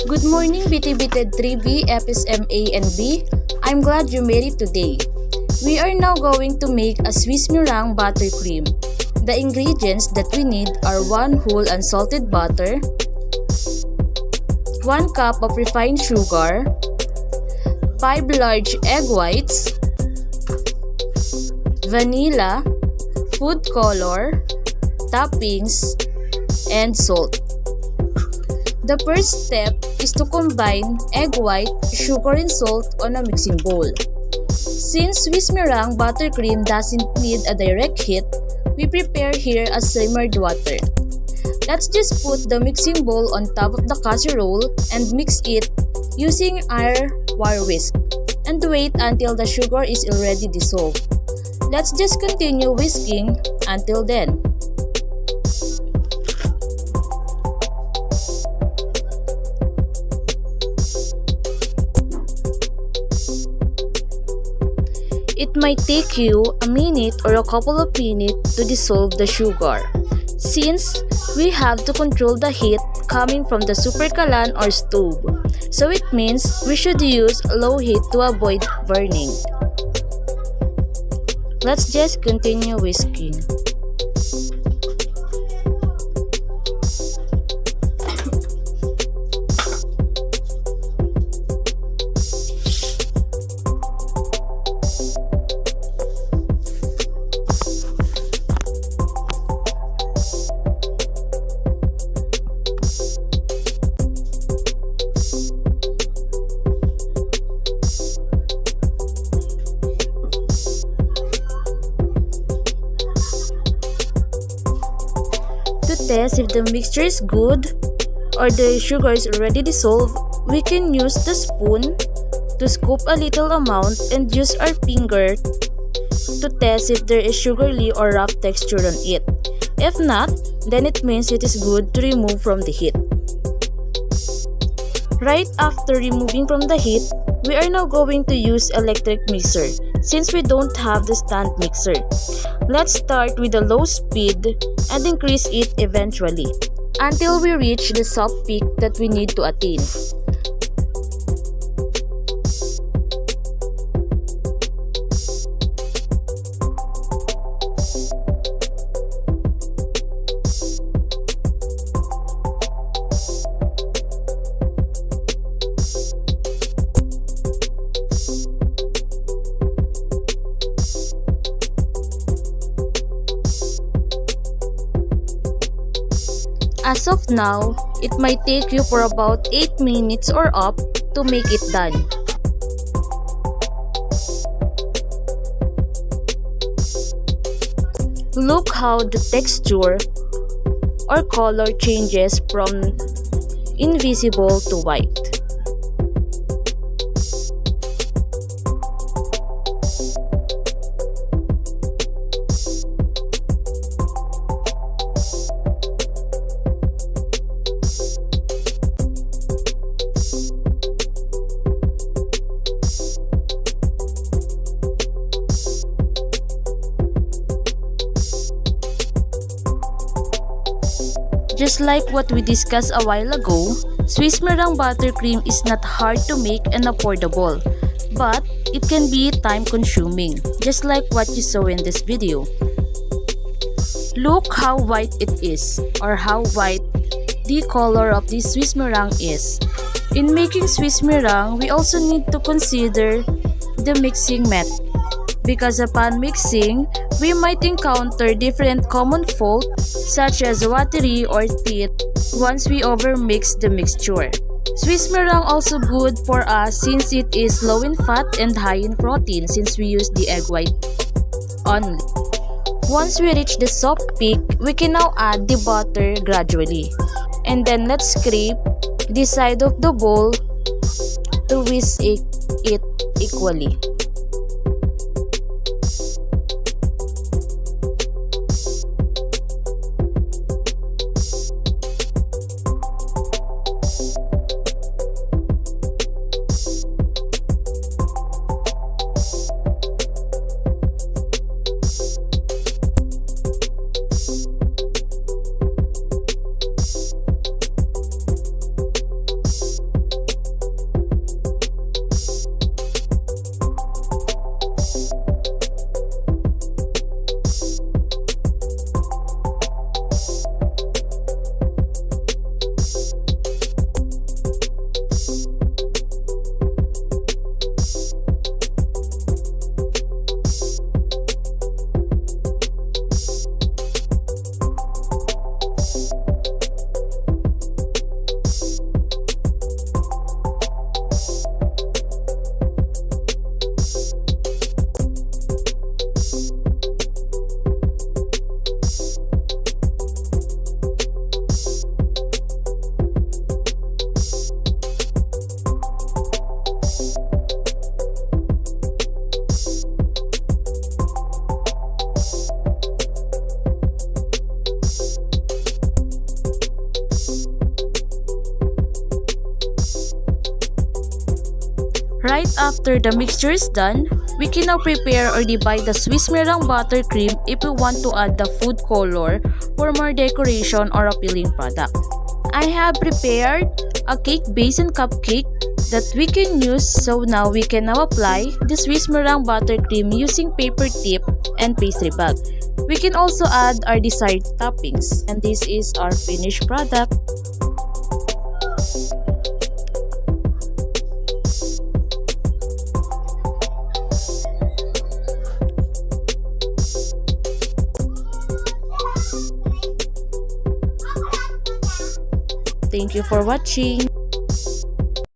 Good morning, BT-BT 3B, FSMA and B. I'm glad you made it today. We are now going to make a Swiss meringue buttercream. The ingredients that we need are 1 whole unsalted butter, 1 cup of refined sugar, 5 large egg whites, vanilla, food color, toppings, and salt. The first step is to combine egg white, sugar, and salt on a mixing bowl. Since Swiss meringue buttercream doesn't need a direct heat, we prepare here a simmered water. Let's just put the mixing bowl on top of the casserole and mix it using our wire whisk and wait until the sugar is already dissolved. Let's just continue whisking until then. It might take you a minute or a couple of minutes to dissolve the sugar, since we have to control the heat coming from the supercalan or stove, so it means we should use low heat to avoid burning. Let's just continue whisking. To test if the mixture is good or the sugar is already dissolved, we can use the spoon to scoop a little amount and use our finger to test if there is sugary or rough texture on it. If not, then it means it is good to remove from the heat. Right after removing from the heat, we are now going to use electric mixer since we don't have the stand mixer. Let's start with a low speed and increase it eventually until we reach the soft peak that we need to attain. As of now, it might take you for about 8 minutes or up to make it done. Look how the texture or color changes from invisible to white. Just like what we discussed a while ago, Swiss meringue buttercream is not hard to make and affordable, but it can be time-consuming, just like what you saw in this video. Look how white it is, or how white the color of this Swiss meringue is. In making Swiss meringue, we also need to consider the mixing method, because upon mixing, we might encounter different common faults such as watery or thick once we overmix the mixture. Swiss meringue also good for us since it is low in fat and high in protein since we use the egg white only. Once we reach the soft peak, we can now add the butter gradually. And then let's scrape the side of the bowl to whisk it equally. Right after the mixture is done, we can now prepare or divide the Swiss meringue buttercream if we want to add the food color for more decoration or appealing product. I have prepared a cake base and cupcake that we can use, so now we can now apply the Swiss meringue buttercream using paper tip and pastry bag. We can also add our desired toppings, and this is our finished product. Thank you for watching.